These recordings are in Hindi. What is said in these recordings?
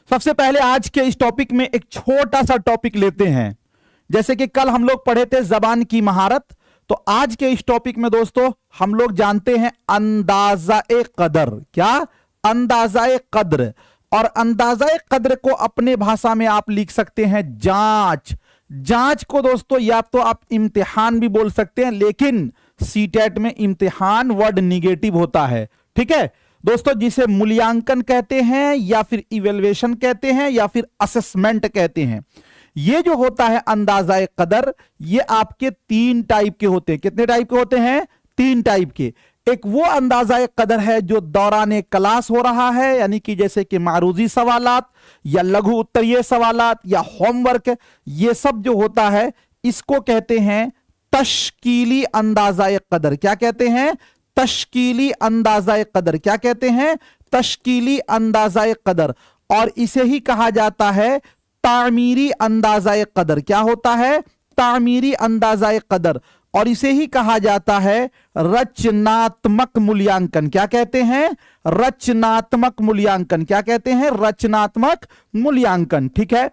सबसे पहले आज के इस टॉपिक में एक छोटा सा टॉपिक लेते हैं। जैसे कि कल हम लोग पढ़े थे जबान की महारत, तो आज के इस टॉपिक में दोस्तों हम लोग जानते हैं अंदाज़ा-ए कदर। क्या? अंदाज़ा-ए कद्र। और अंदाज़ा-ए कद्र को अपने भाषा में आप लिख सकते हैं जांच। जांच को दोस्तों या तो आप इम्तिहान भी बोल सकते हैं, लेकिन सीटेट में इम्तिहान वर्ड निगेटिव होता है। ठीक है दोस्तों, जिसे मूल्यांकन कहते हैं या फिर इवेल्युएशन कहते हैं या फिर असेसमेंट कहते हैं। ये जो होता है अंदाज़ा-ए कदर, ये आपके 3 टाइप के होते हैं। कितने टाइप के होते हैं? 3 टाइप के। एक वो अंदाज़ा-ए कदर है जो दौरान क्लास हो रहा है, यानी कि जैसे कि मारूजी सवालात या लघु उत्तरीय सवालात या होमवर्क, ये सब जो होता है इसको कहते हैं तश्कीली अंदाज़ा-ए कदर। क्या कहते हैं? तश्कीली अंदाज़ा-ए कदर। क्या कहते हैं? तश्कीली अंदाज़ा-ए कदर। और इसे ही कहा जाता है तामीरी अंदाज़ा-ए कदर। क्या होता है? तामीरी अंदाज़ा-ए कदर। और इसे ही कहा जाता है रचनात्मक मूल्यांकन। क्या कहते हैं? रचनात्मक मूल्यांकन। क्या कहते हैं? रचनात्मक मूल्यांकन। ठीक है,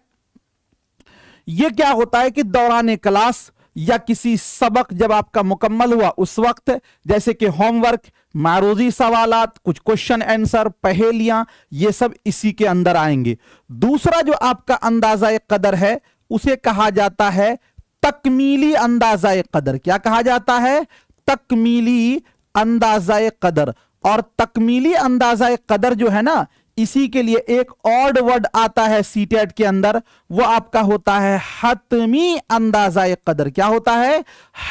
यह क्या होता है कि दौरान क्लास या किसी सबक जब आपका मुकम्मल हुआ उस वक्त, जैसे कि होमवर्क, मारूजी सवालात, कुछ क्वेश्चन आंसर, पहेलियां, ये सब इसी के अंदर आएंगे। दूसरा जो आपका अंदाज़ा-ए कदर है उसे कहा जाता है तकमीली अंदाज़ा-ए कदर। क्या कहा जाता है? तकमीली अंदाज़ा-ए कदर। और तकमीली अंदाज़ा-ए कदर जो है ना, इसी के लिए एक ऑड वर्ड आता है सीटेट के अंदर, वो आपका होता है हतमी अंदाज़ा-ए कदर। क्या होता है?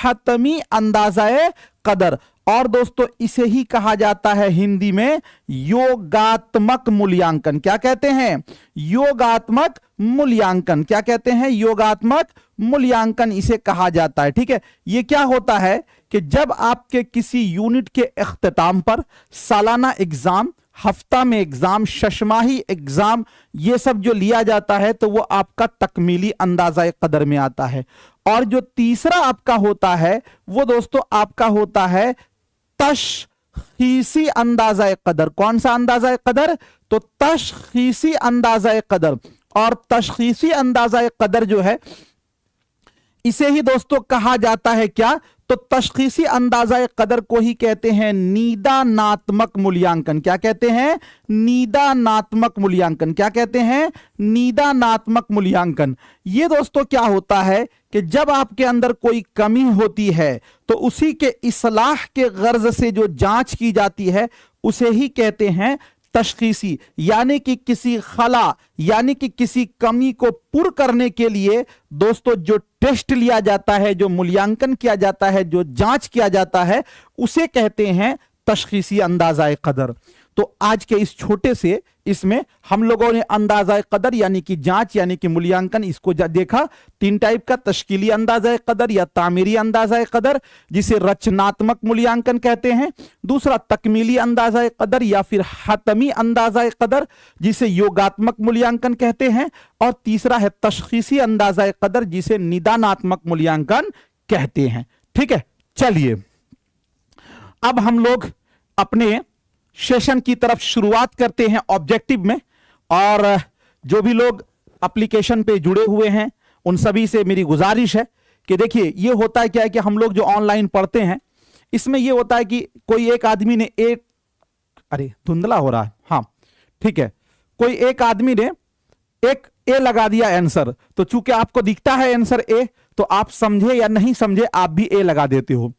हतमी अंदाज़ा-ए कदर। और दोस्तों इसे ही कहा जाता है हिंदी में योगात्मक मूल्यांकन। क्या कहते हैं? योगात्मक मूल्यांकन। क्या कहते हैं? योगात्मक मूल्यांकन इसे कहा जाता है। ठीक है, ये क्या होता है कि जब आपके किसी यूनिट के इख्तिताम पर सालाना एग्जाम, हफ्ता में एग्जाम, शशमाही एग्जाम, ये सब जो लिया जाता है तो वो आपका तकमीली अंदाज़ा-ए कदर में आता है। और जो तीसरा आपका होता है वो दोस्तों आपका होता है तशखीसी अंदाज़ा-ए कदर। कौन सा अंदाज़ा-ए कदर? तो तशखीसी अंदाज़ा-ए कदर। और तशखीसी अंदाज़ा-ए कदर जो है इसे ही दोस्तों कहा जाता है क्या? तो तशखीसी अंदाज़ा-ए कदर को ही कहते हैं निदानात्मक मूल्यांकन। क्या कहते हैं? निदानात्मक मूल्यांकन। क्या कहते हैं? निदानात्मक मूल्यांकन। ये दोस्तों क्या होता है कि जब आपके अंदर कोई कमी होती है तो उसी के इस्लाह के गर्ज से जो जांच की जाती है उसे ही कहते हैं तशखीसी। यानी कि किसी खला यानी कि किसी कमी को पूर्ण करने के लिए दोस्तों जो टेस्ट लिया जाता है, जो मूल्यांकन किया जाता है, जो जांच किया जाता है, उसे कहते हैं तशखीसी अंदाज़ा-ए कदर। तो आज के इस छोटे से इसमें हम लोगों ने अंदाज़ा-ए कदर यानी कि जांच यानी कि मूल्यांकन इसको देखा। 3 टाइप का, तश्कीली अंदाज़ा-ए कदर या तामीरी अंदाज़ा-ए कदर जिसे रचनात्मक मूल्यांकन कहते हैं। दूसरा तकमीली अंदाज़ा-ए कदर या फिर हतमी अंदाज़ा-ए कदर जिसे योगात्मक मूल्यांकन कहते हैं। और तीसरा है तशखीसी अंदाज़ा-ए कदर जिसे निदानात्मक मूल्यांकन कहते हैं। ठीक है, चलिए अब हम लोग अपने सेशन की तरफ शुरुआत करते हैं ऑब्जेक्टिव में। और जो भी लोग एप्लीकेशन पे जुड़े हुए हैं उन सभी से मेरी गुजारिश है कि देखिए ये होता है क्या है कि हम लोग जो ऑनलाइन पढ़ते हैं इसमें ये होता है कि कोई एक आदमी ने अरे धुंधला हो रहा है, हाँ ठीक है, कोई एक आदमी ने एक ए लगा दिया आंसर, तो चूंकि आपको दिखता है आंसर ए तो आप समझे या नहीं समझे आप भी ए लगा देते हो।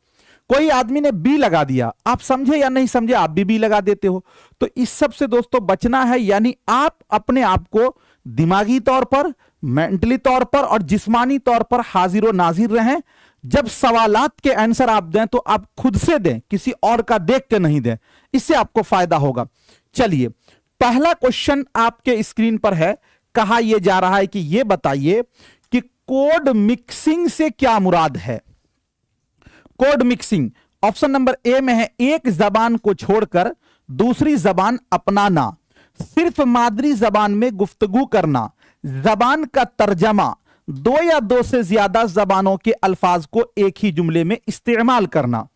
कोई आदमी ने बी लगा दिया, आप समझे या नहीं समझे आप भी बी लगा देते हो। तो इस सब से दोस्तों बचना है, यानी आप अपने आप को दिमागी तौर पर, मेंटली तौर पर और जिस्मानी तौर पर हाजिर व नाजिर रहें। जब सवालात के आंसर आप दें तो आप खुद से दें, किसी और का देख के नहीं दें, इससे आपको फायदा होगा। चलिए पहला क्वेश्चन आपके स्क्रीन पर है। कहा यह जा रहा है कि यह बताइए कि कोड मिक्सिंग से क्या मुराद है? Code mixing option number A में है एक जबान को छोड़कर दूसरी जबान अपनाना, सिर्फ मादरी जबान में गुफ्तगू करना, जबान का तर्जमा, 2 या 2 से ज्यादा जबानों के अल्फाज को एक ही जुमले में इस्तेमाल करना।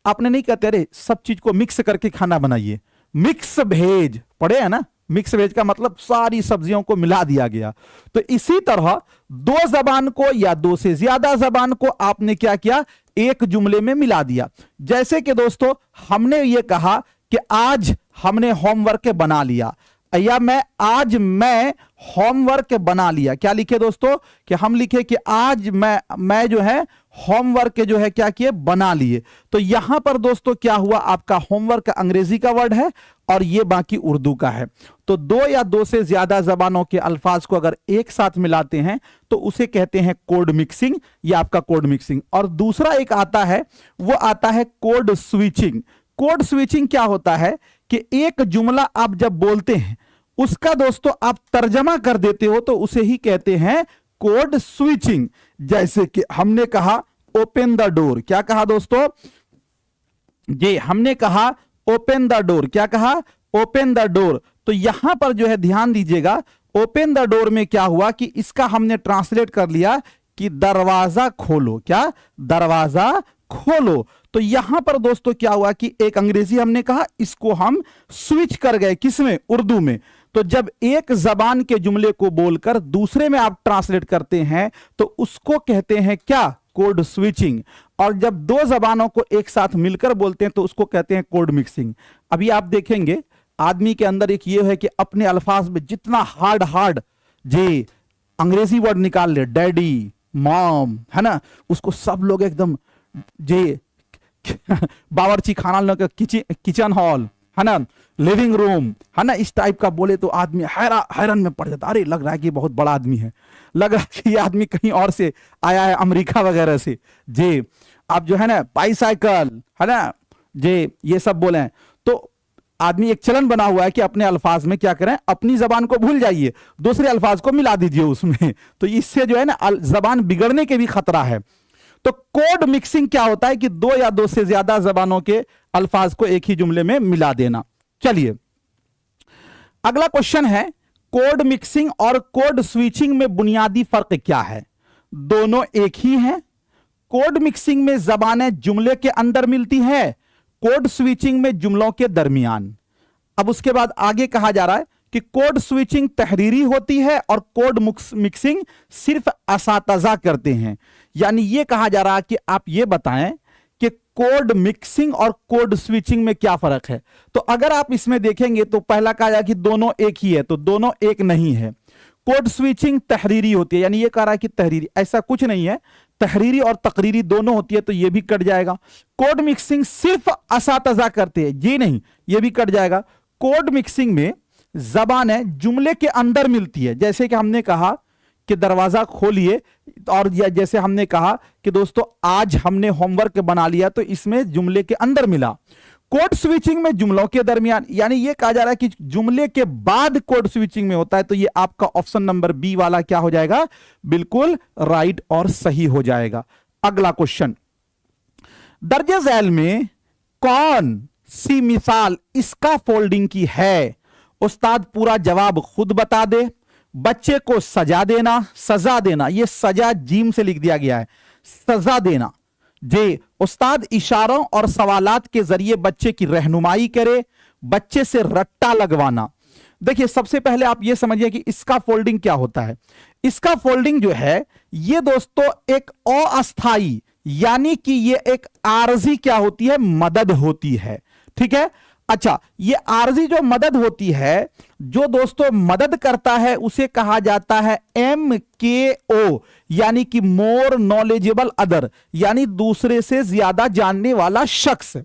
आपने नहीं कहते अरे सब चीज को मिक्स करके खाना बनाइए, मिक्स भेज पढ़े है ना, मिक्स वेज का मतलब सारी सब्जियों को मिला दिया गया। तो इसी तरह दो जबान को या दो से ज्यादा जबान को आपने क्या किया, एक जुमले में मिला दिया। जैसे कि दोस्तों हमने ये कहा कि आज हमने होमवर्क बना लिया, या आज मैं होमवर्क बना लिया। क्या लिखे दोस्तों कि हम लिखे कि आज मैं जो है होमवर्क जो है क्या किए, बना लिए। तो यहां पर दोस्तों क्या हुआ, आपका होमवर्क अंग्रेजी का वर्ड है और ये बाकी उर्दू का है। तो दो या दो से ज्यादा जबानों के अल्फाज को अगर एक साथ मिलाते हैं तो उसे कहते हैं कोड मिक्सिंग, ये आपका कोड मिक्सिंग। और दूसरा एक आता है, वो आता है कोड स्विचिंग। कोड स्विचिंग क्या होता है कि एक जुमला आप जब बोलते हैं उसका दोस्तों आप तर्जमा कर देते हो तो उसे ही कहते हैं कोड स्विचिंग। जैसे कि हमने कहा ओपन द डोर, क्या कहा दोस्तों जी, हमने कहा ओपन द डोर, क्या कहा, ओपन द डोर। तो यहां पर जो है ध्यान दीजिएगा, ओपन द डोर में क्या हुआ कि इसका हमने ट्रांसलेट कर लिया कि दरवाजा खोलो, क्या, दरवाजा खोलो। तो यहां पर दोस्तों क्या हुआ कि एक अंग्रेजी हमने कहा, इसको हम स्विच कर गए, किसमें, उर्दू में। तो जब एक जबान के जुमले को बोलकर दूसरे में आप ट्रांसलेट करते हैं तो उसको कहते हैं क्या, कोड स्विचिंग। और जब दो जबानों को एक साथ मिलकर बोलते हैं तो उसको कहते हैं कोड मिक्सिंग। अभी आप देखेंगे आदमी के अंदर एक ये है कि अपने अल्फाज में जितना हार्ड जी अंग्रेजी वर्ड निकाल ले, डैडी, मॉम, है ना, उसको सब लोग एकदम जी बावर्ची खाना, किचन हॉल, है ना, लिविंग रूम, है ना, इस टाइप का बोले तो आदमी हैरान में पड़ जाता, अरे लग रहा है कि बहुत बड़ा आदमी है, लग रहा है कि ये आदमी कहीं और से आया है, अमेरिका वगैरह से जी। आप जो है ना बाईसाइकिल, है ना जी, ये सब बोले हैं। तो आदमी एक चलन बना हुआ है कि अपने अल्फाज में क्या करें, अपनी जबान को भूल जाइए, दूसरे अल्फाज को मिला दीजिए उसमें। तो इससे जो है ना जबान बिगड़ने के भी खतरा है। तो कोड मिक्सिंग क्या होता है कि दो या दो से ज्यादा जबानों के अल्फाज को एक ही जुमले में मिला देना। चलिए अगला क्वेश्चन है, कोड मिक्सिंग और कोड स्विचिंग में बुनियादी फर्क क्या है। दोनों एक ही हैं। कोड मिक्सिंग में जबानें जुमले के अंदर मिलती है, कोड स्विचिंग में जुमलों के दरमियान। अब उसके बाद आगे कहा जा रहा है कि कोड स्विचिंग तहरीरी होती है और कोड मिक्सिंग सिर्फ असातज़ा करते हैं। यानी यह कहा जा रहा है कि आप यह बताएं कि कोड मिक्सिंग और कोड स्विचिंग में क्या फर्क है। तो अगर आप इसमें देखेंगे तो पहला कहा जाए कि दोनों एक ही है, तो दोनों एक नहीं है। कोड स्विचिंग तहरीरी होती है, यानी यह कह रहा है कि तहरीरी, ऐसा कुछ नहीं है, तहरीरी और तकरीरी दोनों होती है, तो यह भी कट जाएगा। कोड मिक्सिंग सिर्फ असातज़ा करते हैं, ये नहीं, यह भी कट जाएगा। कोड मिक्सिंग में जबानें जुमले के अंदर मिलती है, जैसे कि हमने कहा कि दरवाजा खोलिए, और जैसे हमने कहा कि दोस्तों आज हमने होमवर्क बना लिया, तो इसमें जुमले के अंदर मिला। कोड स्विचिंग में जुमलों के दरमियान, यानी यह कहा जा रहा है कि जुमले के बाद कोड स्विचिंग में होता है। तो यह आपका ऑप्शन नंबर बी वाला क्या हो जाएगा, बिल्कुल राइट और सही हो जाएगा। अगला क्वेश्चन, दर्जे झैल में कौन सी मिसाल इसका फोल्डिंग की है। उस्ताद पूरा जवाब खुद बता दे। बच्चे को सजा देना, सजा देना, यह सजा जीम से लिख दिया गया है, सजा देना। जे उस्ताद इशारों और सवालात के जरिए बच्चे की रहनुमाई करे, बच्चे से रट्टा लगवाना। देखिए सबसे पहले आप यह समझिए कि इसका फोल्डिंग क्या होता है। इसका फोल्डिंग जो है यह दोस्तों एक अस्थाई, यानी कि यह एक आरजी क्या होती है, मदद होती है। ठीक है, अच्छा, ये आरजी जो मदद होती है, जो दोस्तों मदद करता है उसे कहा जाता है MKO, यानी कि मोर नॉलेजेबल अदर, यानी दूसरे से ज्यादा जानने वाला शख्स।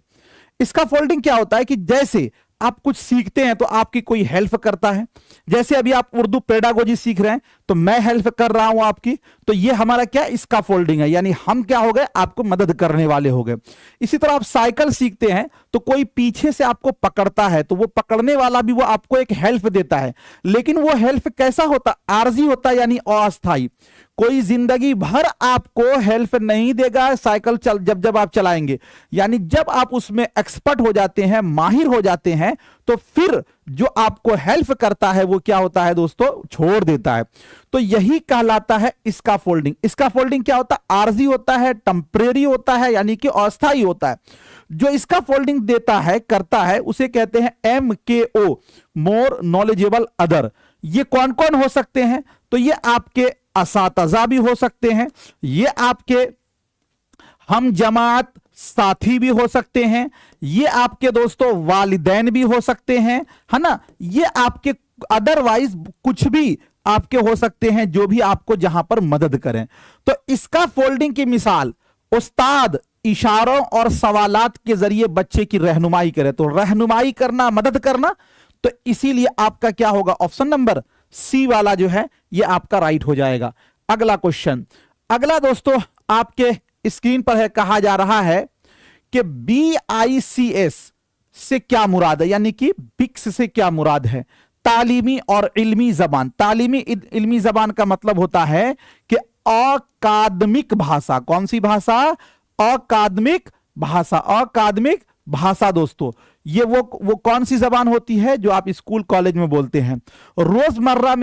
इसका फोल्डिंग क्या होता है कि जैसे आप कुछ सीखते हैं तो आपकी कोई हेल्प करता है। जैसे अभी आप उर्दू पेडागोजी सीख रहे हैं तो मैं हेल्प कर रहा हूं आपकी, तो ये हमारा क्या, इसका फोल्डिंग है, यानी हम क्या हो गए, आपको मदद करने वाले हो गए। इसी तरह आप साइकिल सीखते हैं तो कोई पीछे से आपको पकड़ता है, तो वो पकड़ने वाला भी वो आपको एक हेल्प देता है, लेकिन वो हेल्प कैसा होता, आरजी होता है, यानी अस्थाई। कोई जिंदगी भर आपको हेल्प नहीं देगा साइकिल जब आप चलाएंगे, यानी जब आप उसमें एक्सपर्ट हो जाते हैं, माहिर हो जाते हैं, तो फिर जो आपको हेल्प करता है वो क्या होता है दोस्तों, छोड़ देता है। तो यही कहलाता है इसका फोल्डिंग। इसका फोल्डिंग क्या होता है, आरजी होता है, टेम्परेरी होता है, यानी कि अस्थाई होता है। जो इसका फोल्डिंग देता है, करता है, उसे कहते हैं MKO, मोर नॉलेजेबल अदर। ये कौन कौन हो सकते हैं? तो ये आपके असातिज़ा भी हो सकते हैं, ये आपके हम जमात साथी भी हो सकते हैं, ये आपके दोस्तों वालिदैन भी हो सकते हैं, है ना, ये आपके अदरवाइज कुछ भी आपके हो सकते हैं जो भी आपको जहां पर मदद करें। तो इसका फोल्डिंग की मिसाल, उस्ताद इशारों और सवालात के जरिए बच्चे की रहनुमाई करे। तो रहनुमाई करना, मदद करना, तो इसीलिए आपका क्या होगा? ऑप्शन नंबर सी वाला जो है ये आपका राइट हो जाएगा। अगला क्वेश्चन, अगला दोस्तों आपके स्क्रीन पर है, कहा जा रहा है कि BICS से क्या मुराद है, यानी कि बिक्स से क्या मुराद है? तालीमी और इल्मी जबान। तालीमी इल्मी जबान का मतलब होता है कि अकादमिक भाषा। कौन सी भाषा? अकादमिक भाषा। अकादमिक भाषा दोस्तों ये वो कौन सी जबान होती है जो आप स्कूल कॉलेज में बोलते हैं? रोजमर्रा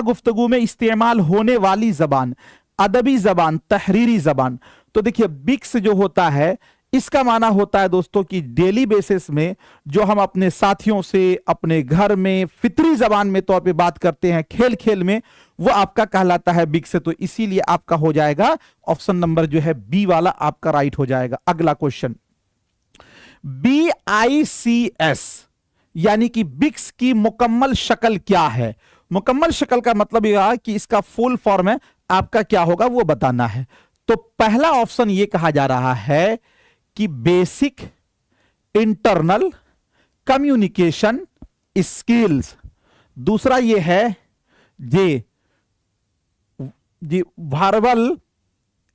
गुफ्तगू में इस्तेमाल होने वाली जबान, अदबी जबान, तहरीरी जबान। तो देखिए बिक्स जो होता है इसका माना होता है दोस्तों कि डेली बेसिस में जो हम अपने साथियों से अपने घर में फितरी जबान में तौर पे बात करते हैं, खेल खेल में, वो आपका कहलाता है बिक्स। तो इसीलिए आपका हो जाएगा ऑप्शन नंबर जो है बी वाला आपका राइट हो जाएगा। अगला क्वेश्चन, BICS यानी कि बिक्स की मुकम्मल शक्ल क्या है? मुकम्मल शक्ल का मतलब यह कि इसका फुल फॉर्म है आपका क्या होगा वो बताना है। तो पहला ऑप्शन ये कहा जा रहा है कि बेसिक इंटरनल कम्युनिकेशन स्किल्स। दूसरा ये है जी वर्बल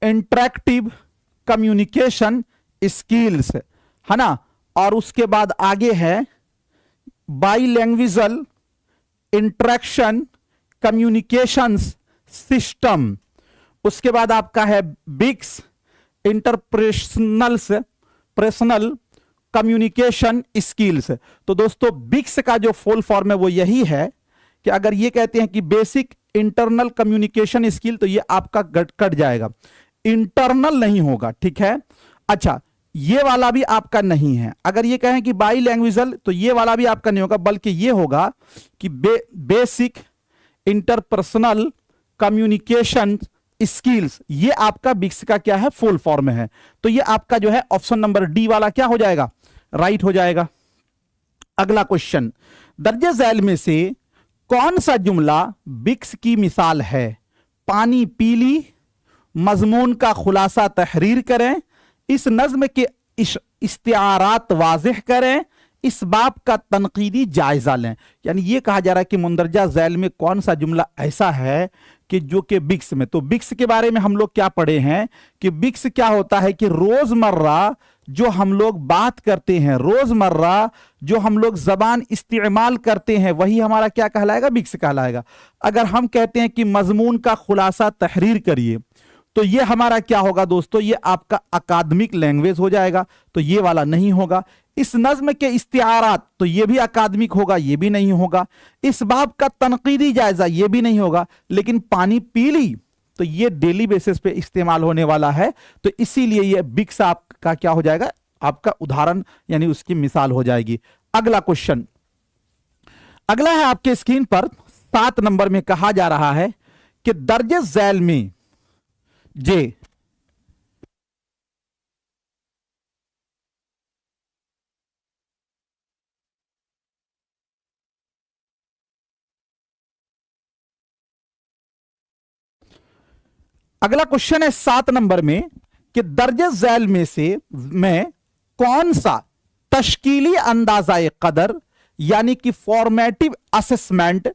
इंटरेक्टिव कम्युनिकेशन स्किल्स, है ना। और उसके बाद आगे है बाईलैंग्वेजल इंटरेक्शन कम्युनिकेशंस सिस्टम। उसके बाद आपका है बिक्स इंटरपर्सनल कम्युनिकेशन स्किल्स। तो दोस्तों बिक्स का जो फुल फॉर्म है वो यही है कि अगर ये कहते हैं कि बेसिक इंटरनल कम्युनिकेशन स्किल, तो ये आपका कट जाएगा, इंटरनल नहीं होगा, ठीक है। अच्छा, ये वाला भी आपका नहीं है। अगर ये कहें कि बाईलैंग्वेजल, तो ये वाला भी आपका नहीं होगा, बल्कि ये होगा कि बेसिक इंटरपर्सनल कम्युनिकेशन स्किल्स। ये आपका बिक्स का क्या है? फुल फॉर्म है। तो ये आपका जो है ऑप्शन नंबर डी वाला क्या हो जाएगा? राइट हो जाएगा। अगला क्वेश्चन, दर्जे झैल में से कौन सा जुमला बिक्स की मिसाल है? पानी पी ली, मजमून का खुलासा तहरीर करें, इस नज्म के इस्तिआरात वाज़ेह करें, इस बाप का तनकीदी जायजा लें। यानी ये कहा जा रहा है कि मुंदरजा झैल में कौन सा जुमला ऐसा है कि जो कि बिक्स में। तो बिक्स के बारे में हम लोग क्या पढ़े हैं कि बिक्स क्या होता है कि रोजमर्रा जो हम लोग बात करते हैं, रोजमर्रा जो हम लोग जबान इस्तेमाल करते हैं, वही हमारा क्या कहलाएगा? बिक्स कहलाएगा। अगर हम कहते हैं कि मजमून का खुलासा तहरीर करिए, तो ये हमारा क्या होगा दोस्तों? ये आपका अकादमिक लैंग्वेज हो जाएगा, तो ये वाला नहीं होगा। इस नज्म के इस्तिआरात, तो ये भी अकादमिक होगा, ये भी नहीं होगा। इस बाब का तनकीदी जायजा, ये भी नहीं होगा। लेकिन पानी पी ली, तो ये डेली बेसिस पे इस्तेमाल होने वाला है, तो इसीलिए ये बिक्स आपका क्या हो जाएगा? आपका उदाहरण यानी उसकी मिसाल हो जाएगी। अगला क्वेश्चन, अगला है आपके स्क्रीन पर 7 नंबर में कहा जा रहा है कि दर्जे झैल में जे अगला क्वेश्चन है 7 नंबर में कि दर्जे झैल में से मैं कौन सा तश्कीली अंदाज़ाए कदर यानी कि फॉर्मेटिव असेसमेंट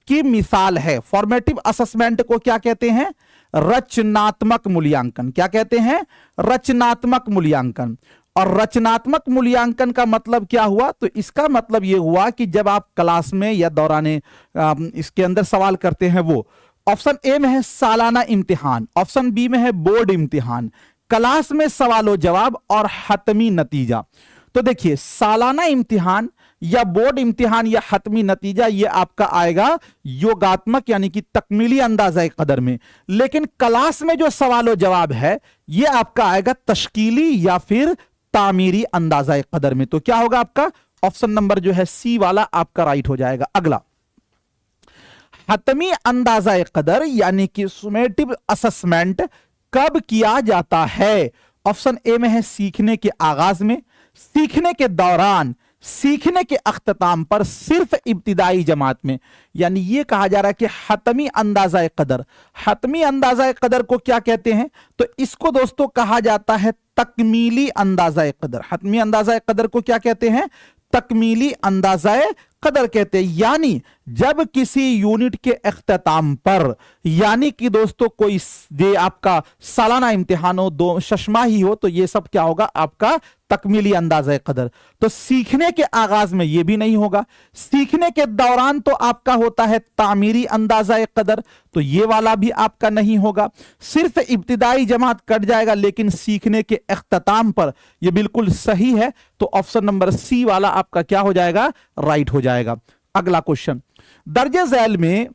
की मिसाल है? फॉर्मेटिव असेसमेंट को क्या कहते हैं? रचनात्मक मूल्यांकन। क्या कहते हैं? रचनात्मक मूल्यांकन। और रचनात्मक मूल्यांकन का मतलब क्या हुआ? तो इसका मतलब यह हुआ कि जब आप क्लास में या दौरान इसके अंदर सवाल करते हैं, वो ऑप्शन ए में है सालाना इम्तिहान, ऑप्शन बी में है बोर्ड इम्तिहान, क्लास में सवालों जवाब और हतमी नतीजा। तो देखिए सालाना इम्तिहान या बोर्ड इम्तिहान या हतमी नतीजा ये आपका आएगा योगात्मक यानी कि तकमीली अंदाज़ा कदर में। लेकिन क्लास में जो सवालों जवाब है ये आपका आएगा तश्कीली या फिर तामीरी अंदाज़ा कदर में। तो क्या होगा आपका? ऑप्शन नंबर जो है सी वाला आपका राइट हो जाएगा। अगला, हतमी अंदाजा कदर यानी कि सुमेटिव असेसमेंट कब किया जाता है? ऑप्शन ए में है सीखने के आगाज में, सीखने के दौरान, सीखने के अख्ताम पर, सिर्फ इब्तिदाई जमात में। यानी यह कहा जा रहा है कि हतमी अंदाजा कदर, हतमी अंदाजा कदर को क्या कहते हैं? तो इसको दोस्तों कहा जाता है तकमीली अंदाजा कदर। हतमी अंदाजा कदर को क्या कहते हैं? तकमीली अंदाजा कदर कहते हैं। यानी जब किसी यूनिट के अख्ताम पर, यानी कि दोस्तों कोई ये आपका सालाना इम्तिहान हो, 2 शशमाही हो, तो ये सब क्या होगा? आपका तकमीली अंदाजा कदर। तो सीखने के आगाज में ये भी नहीं होगा, सीखने के दौरान तो आपका होता है तामीरी अंदाजा कदर, तो ये वाला भी आपका नहीं होगा। सिर्फ इब्तिदाई जमात कट जाएगा, लेकिन सीखने के अख्ताम पर ये बिल्कुल सही है। तो ऑप्शन नंबर सी वाला आपका क्या हो जाएगा? राइट हो जाएगा। अगला क्वेश्चन, दर्जे झैल में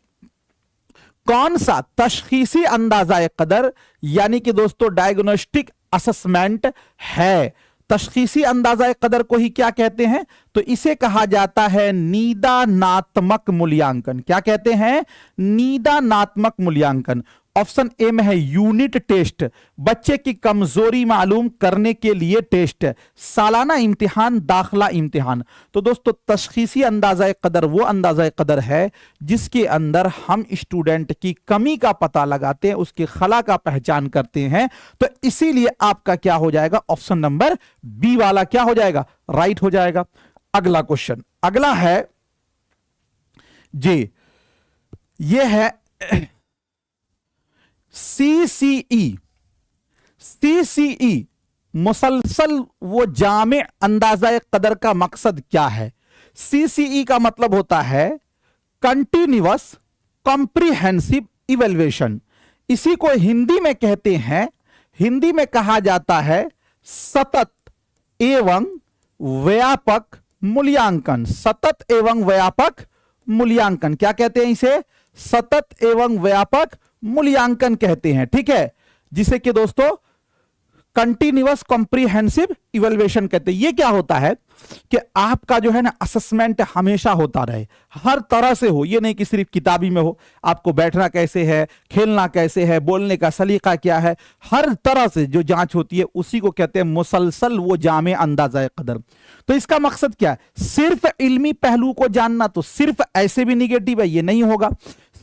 कौन सा तशखीसी अंदाजा कदर यानी कि दोस्तों डायग्नोस्टिक असेसमेंट है? तशखीसी अंदाजा कदर को ही क्या कहते हैं? तो इसे कहा जाता है निदानात्मक मूल्यांकन। क्या कहते हैं? निदानात्मक मूल्यांकन। ऑप्शन ए में है यूनिट टेस्ट, बच्चे की कमजोरी मालूम करने के लिए टेस्ट, सालाना इम्तिहान, दाखिला इम्तिहान। तो दोस्तों तशखीसी अंदाजा कदर वो अंदाजा कदर है जिसके अंदर हम स्टूडेंट की कमी का पता लगाते हैं, उसके खला का पहचान करते हैं। तो इसीलिए आपका क्या हो जाएगा? ऑप्शन नंबर बी वाला क्या हो जाएगा? राइट हो जाएगा। अगला क्वेश्चन, अगला है जी, ये है सीसीई। सीसीई मुसलसल वो जामे अंदाजा कदर का मकसद क्या है? सीसीई का मतलब होता है कंटिन्यूअस कॉम्प्रिहेंसिव इवैल्यूएशन। इसी को हिंदी में कहते हैं, हिंदी में कहा जाता है सतत एवं व्यापक मूल्यांकन। सतत एवं व्यापक मूल्यांकन क्या कहते हैं? इसे सतत एवं व्यापक मूल्यांकन कहते हैं। ठीक है, जिसे कि दोस्तों कंटिन्यूअस कॉम्प्रिहेंसिव इवैल्यूएशन कहते हैं। ये क्या होता है कि आपका जो है ना असेसमेंट हमेशा होता रहे, हर तरह से हो। ये नहीं कि सिर्फ किताबी में हो, आपको बैठना कैसे है, खेलना कैसे है, बोलने का सलीका क्या है, हर तरह से जो जांच होती है उसी को कहते हैं मुसलसल वो जामे अंदाजा कदर। तो इसका मकसद क्या है? सिर्फ इल्मी पहलू को जानना, तो सिर्फ ऐसे भी निगेटिव है, ये नहीं होगा।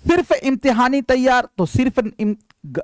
सिर्फ इम्तिहानी तैयार, तो सिर्फ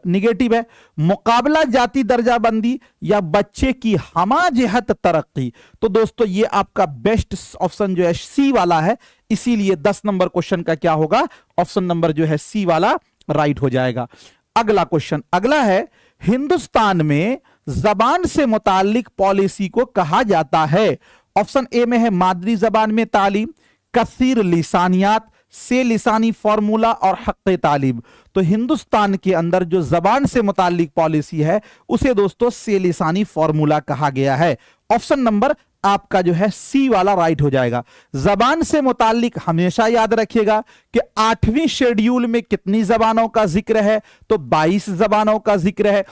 निगेटिव है। मुकाबला जाती दर्जाबंदी या बच्चे की हमाजहत तरक्की, तो दोस्तों ये आपका बेस्ट ऑप्शन जो है सी वाला है। इसीलिए 10 नंबर क्वेश्चन का क्या होगा? ऑप्शन नंबर जो है सी वाला राइट हो जाएगा। अगला क्वेश्चन, अगला है हिंदुस्तान में जबान से मुताल्लिक पॉलिसी को कहा जाता है? ऑप्शन ए में है मादरी जबान में तालीम, कसीर लिसानियात, से लिसानी फार्मूला और हक़ तालीम। तो हिंदुस्तान के अंदर जो जबान से मुताल्लिक पॉलिसी है उसे दोस्तों से लिसानी फार्मूला कहा गया है। ऑप्शन नंबर आपका जो है सी वाला राइट हो जाएगा। जबान से मुताल्लिक हमेशा याद रखिएगा कि 8वीं शेड्यूल में कितनी जबानों का जिक्र है? तो 22 जबानों का जिक्र है।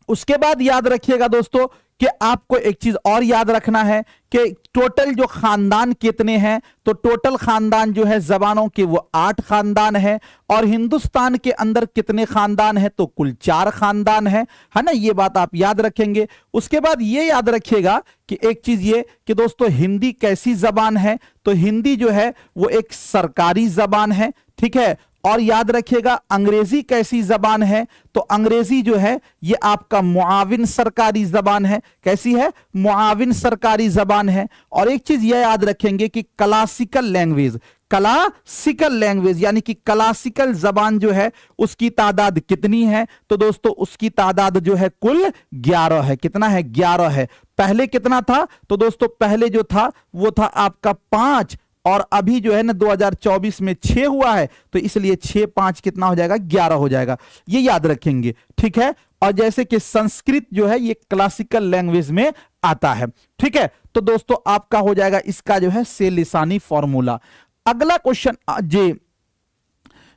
उसके बाद याद रखिएगा दोस्तों कि आपको एक चीज और याद रखना है कि टोटल जो खानदान कितने हैं? तो टोटल खानदान जो है जबानों के वो 8 खानदान है। और हिंदुस्तान के अंदर कितने खानदान है? तो कुल 4 खानदान है ना। ये बात आप याद रखेंगे। उसके बाद ये याद रखिएगा कि एक चीज ये कि दोस्तों हिंदी कैसी जबान है? तो हिंदी जो है वो एक सरकारी जबान है। ठीक है, और याद रखिएगा अंग्रेजी कैसी जबान है? तो अंग्रेजी जो है ये आपका मुआविन सरकारी जबान है। कैसी है? मुआविन सरकारी जबान है। और एक चीज ये याद रखेंगे कि क्लासिकल लैंग्वेज, क्लासिकल लैंग्वेज यानी कि क्लासिकल जबान जो है उसकी तादाद कितनी है? तो दोस्तों उसकी तादाद जो है कुल 11 है। कितना है? 11 है। पहले कितना था? तो दोस्तों पहले जो था वो था आपका 5, और अभी जो है ना 2024 में 6 हुआ है, तो इसलिए 6 5 कितना हो जाएगा? 11 हो जाएगा। ये याद रखेंगे। ठीक है, और जैसे कि संस्कृत जो है ये क्लासिकल लैंग्वेज में आता है। ठीक है, तो दोस्तों आपका हो जाएगा इसका जो है से लिसानी फॉर्मूला। अगला क्वेश्चन जी,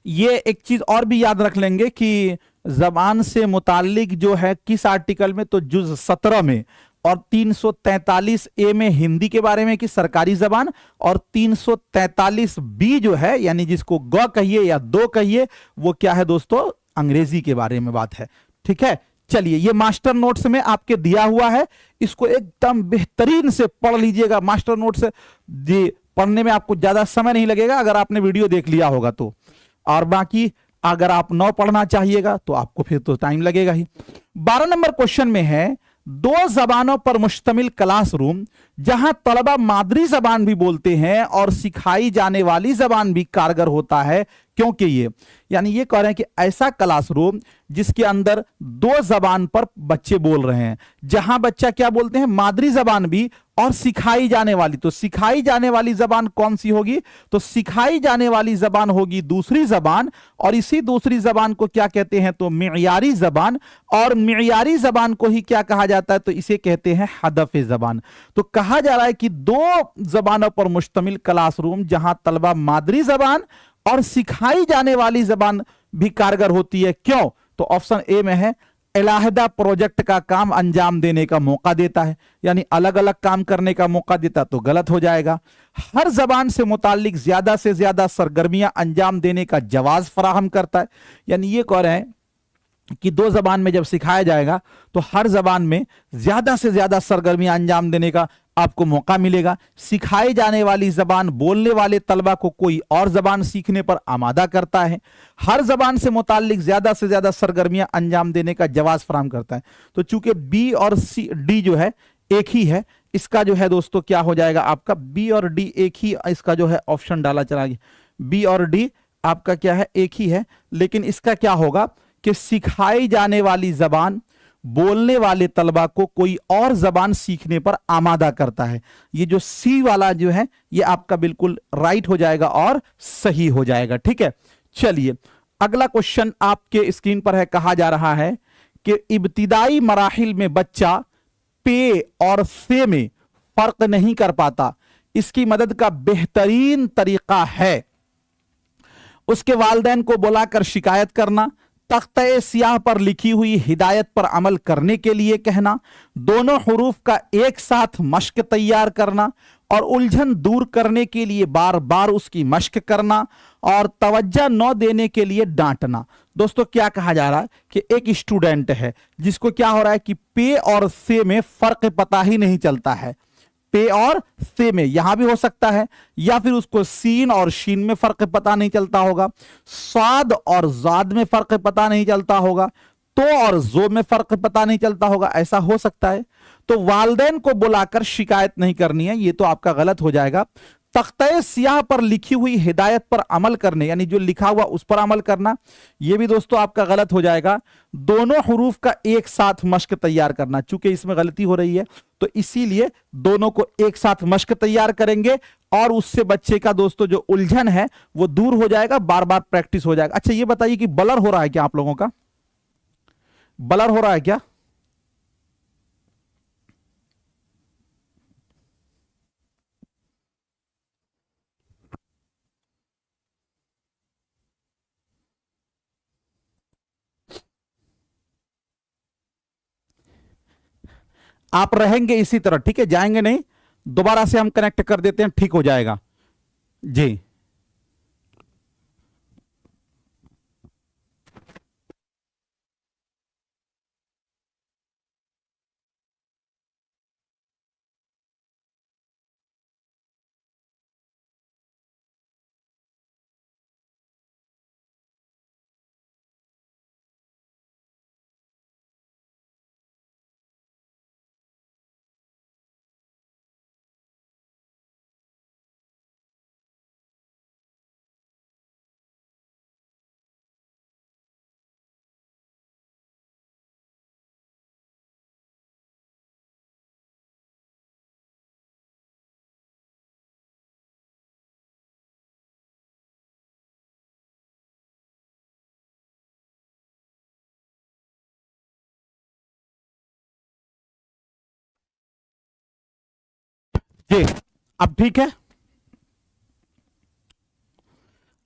ये एक चीज और भी याद रख लेंगे कि जबान से मुताल्लिक जो है किस आर्टिकल में? तो जुज 17 में। और 343 ए में हिंदी के बारे में कि सरकारी जबान, और 343 बी जो है यानी जिसको ग कहिए या दो कहिए वो क्या है दोस्तों, अंग्रेजी के बारे में बात है। ठीक है, चलिए ये मास्टर नोट्स में आपके दिया हुआ है, इसको एकदम बेहतरीन से पढ़ लीजिएगा। मास्टर नोट्स पढ़ने में आपको ज्यादा समय नहीं लगेगा अगर आपने वीडियो देख लिया होगा तो, और बाकी अगर आप न पढ़ना चाहिएगा तो आपको फिर तो टाइम लगेगा ही। 12 नंबर क्वेश्चन में है, दो जबानों पर मुश्तमिल क्लासरूम जहां तलबा मादरी जबान भी बोलते हैं और सिखाई जाने वाली जबान भी कारगर होता है, क्योंकि ये यानी ये कह रहे हैं कि ऐसा क्लासरूम जिसके अंदर दो जबान पर बच्चे बोल रहे हैं, जहां बच्चा क्या बोलते हैं, मादरी जबान भी और सिखाई जाने वाली। तो सिखाई जाने वाली जबान कौन सी होगी, तो सिखाई जाने वाली जबान होगी दूसरी जबान, और इसी दूसरी जबान को क्या कहते हैं, तो मियारी जबान, और मियारी जबान को ही क्या कहा जाता है, तो इसे कहते हैं हदफ जबान। तो कहा जा रहा है कि दो जबानों पर मुश्तमिल क्लासरूम जहां तलबा मादरी जबान और सिखाई जाने वाली जबान भी कारगर होती है, क्यों, तो ऑप्शन ए में है, अलहदा प्रोजेक्ट का काम अंजाम देने का मौका देता है, यानी अलग अलग काम करने का मौका देता तो गलत हो जाएगा। हर जबान से मुतालिक ज्यादा से ज्यादा सरगर्मियां अंजाम देने का जवाज फराहम करता है, यानी ये कह रहे हैं कि दो जबान में जब सिखाया जाएगा तो हर जबान में ज्यादा से ज्यादा सरगर्मियां अंजाम देने का आपको मौका मिलेगा। सिखाई जाने वाली जबान बोलने वाले तलबा को कोई और जबान सीखने पर आमादा करता है। हर जबान से मुताल्लिक ज्यादा से ज्यादा सरगर्मियां अंजाम देने का जवाज फराहम करता है। तो चूंकि बी और सी डी जो है एक ही है, इसका जो है दोस्तों क्या हो जाएगा आपका, बी और डी एक ही, इसका जो है ऑप्शन डाला चला गया, बी और डी आपका क्या है एक ही है, लेकिन इसका क्या होगा कि सिखाई जाने वाली जबान बोलने वाले तलबा को कोई और जबान सीखने पर आमादा करता है। ये जो सी वाला जो है ये आपका बिल्कुल राइट हो जाएगा और सही हो जाएगा। ठीक है, चलिए अगला क्वेश्चन आपके स्क्रीन पर है। कहा जा रहा है कि इब्तिदाई मराहिल में बच्चा पे और से में फर्क नहीं कर पाता, इसकी मदद का बेहतरीन तरीका है उसके वालिदैन को बुलाकर शिकायत करना, तख्ते सियाह पर लिखी हुई हिदायत पर अमल करने के लिए कहना, दोनों हुरूफ का एक साथ मश्क तैयार करना और उलझन दूर करने के लिए बार बार उसकी मश्क करना और तवज्जो न देने के लिए डांटना। दोस्तों क्या कहा जा रहा है कि एक स्टूडेंट है जिसको क्या हो रहा है कि पे और से में फर्क पता ही नहीं चलता है। पे और से में यहां भी हो सकता है, या फिर उसको सीन और शीन में फर्क पता नहीं चलता होगा, स्वाद और जाद में फर्क पता नहीं चलता होगा, तो और जो में फर्क पता नहीं चलता होगा, ऐसा हो सकता है। तो वालिदैन को बुलाकर शिकायत नहीं करनी है, ये तो आपका गलत हो जाएगा। तख्ते सियाह पर लिखी हुई हिदायत पर अमल करने, यानी जो लिखा हुआ उस पर अमल करना, यह भी दोस्तों आपका गलत हो जाएगा। दोनों हुरूफ का एक साथ मश्क तैयार करना, चूंकि इसमें गलती हो रही है तो इसीलिए दोनों को एक साथ मश्क तैयार करेंगे और उससे बच्चे का दोस्तों जो उलझन है वो दूर हो जाएगा, बार बार प्रैक्टिस हो जाएगा। अच्छा ये बताइए कि ब्लर हो रहा है क्या आप लोगों का, ब्लर हो रहा है क्या? आप रहेंगे इसी तरह, ठीक है, जाएंगे नहीं, दोबारा से हम कनेक्ट कर देते हैं, ठीक हो जाएगा जी। जी अब ठीक है,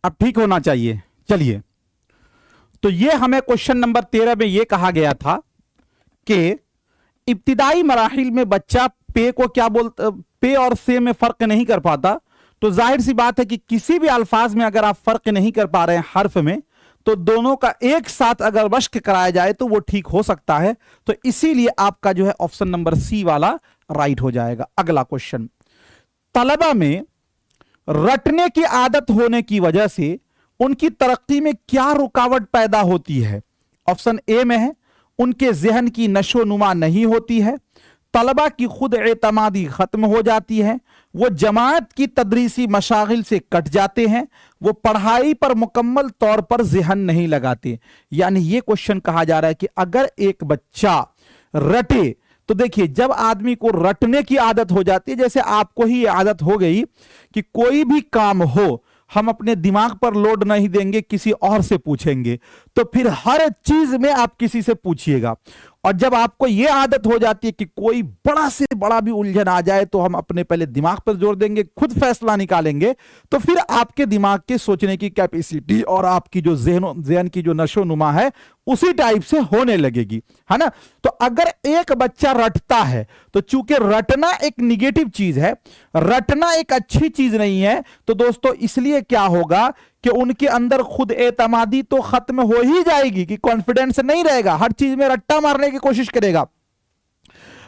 अब ठीक होना चाहिए। चलिए, तो ये हमें क्वेश्चन नंबर 13 में ये कहा गया था कि इब्तिदाई मराहिल में बच्चा पे को क्या बोलता, पे और से में फर्क नहीं कर पाता, तो जाहिर सी बात है कि किसी भी अल्फाज में अगर आप फर्क नहीं कर पा रहे हैं हर्फ में, तो दोनों का एक साथ अगर वश्क कराया जाए तो वो ठीक हो सकता है। तो इसीलिए आपका जो है ऑप्शन नंबर सी वाला राइट हो जाएगा। अगला क्वेश्चन, तलबा में रटने की आदत होने की वजह से उनकी तरक्की में क्या रुकावट पैदा होती है? ऑप्शन ए में है उनके जहन की नशोनुमा नहीं होती है, तलबा की खुद एतमादी खत्म हो जाती है, वो जमात की तदरीसी मशागिल से कट जाते हैं, वो पढ़ाई पर मुकम्मल तौर पर जहन नहीं लगाते। यानी ये क्वेश्चन कहा जा रहा है कि अगर एक बच्चा रटे, तो देखिए जब आदमी को रटने की आदत हो जाती है, जैसे आपको ही आदत हो गई कि कोई भी काम हो हम अपने दिमाग पर लोड नहीं देंगे, किसी और से पूछेंगे, तो फिर हर चीज में आप किसी से पूछिएगा। और जब आपको यह आदत हो जाती है कि कोई बड़ा से बड़ा भी उलझन आ जाए तो हम अपने पहले दिमाग पर जोर देंगे, खुद फैसला निकालेंगे, तो फिर आपके दिमाग के सोचने की कैपेसिटी और आपकी जो जहन की जो नशोनुमा है उसी टाइप से होने लगेगी, है ना। तो अगर एक बच्चा रटता है, तो चूंकि रटना एक निगेटिव चीज है, रटना एक अच्छी चीज नहीं है, तो दोस्तों इसलिए क्या होगा कि उनके अंदर खुद एतमादी तो खत्म हो ही जाएगी, कि कॉन्फिडेंस नहीं रहेगा, हर चीज में रट्टा मारने की कोशिश करेगा।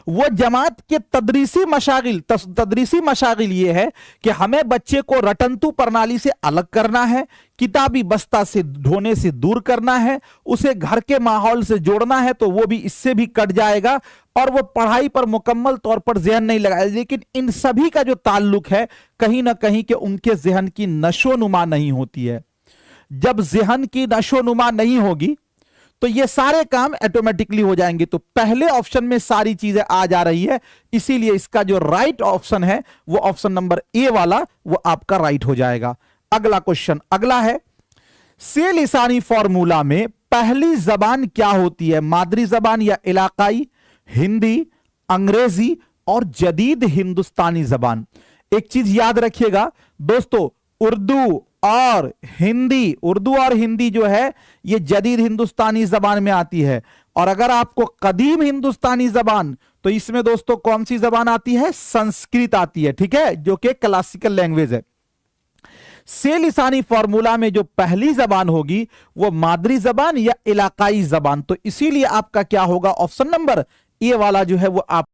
वो जमात के तदरीसी मशागिल ये है कि हमें बच्चे को रटंतु प्रणाली से अलग करना है, किताबी बस्ता से ढोने से दूर करना है, उसे घर के माहौल से जोड़ना है, तो वो भी इससे भी कट जाएगा और वो पढ़ाई पर मुकम्मल तौर पर जहन नहीं लगाएगा। लेकिन इन सभी का जो ताल्लुक है कहीं ना कहीं कि उनके जहन की नशोनुमा नहीं होती है। जब जहन की नशोनुमा नहीं होगी तो ये सारे काम ऑटोमेटिकली हो जाएंगे। तो पहले ऑप्शन में सारी चीजें आ जा रही है, इसीलिए इसका जो राइट ऑप्शन है वो ऑप्शन नंबर ए वाला वो आपका राइट हो जाएगा। अगला क्वेश्चन अगला है, से लिसानी फॉर्मूला में पहली जबान क्या होती है? मादरी जबान या इलाकाई, हिंदी, अंग्रेजी और जदीद हिंदुस्तानी जबान। एक चीज याद रखिएगा दोस्तों, उर्दू और हिंदी जो है ये जदीद हिंदुस्तानी जबान में आती है। और अगर आपको कदीम हिंदुस्तानी जबान, तो इसमें दोस्तों कौन सी जबान आती है? संस्कृत आती है, ठीक है, जो कि क्लासिकल लैंग्वेज है। से लिसानी फॉर्मूला में जो पहली जबान होगी वो मादरी जबान या इलाकाई जबान। तो इसीलिए आपका क्या होगा? ऑप्शन नंबर ए वाला जो है वो आप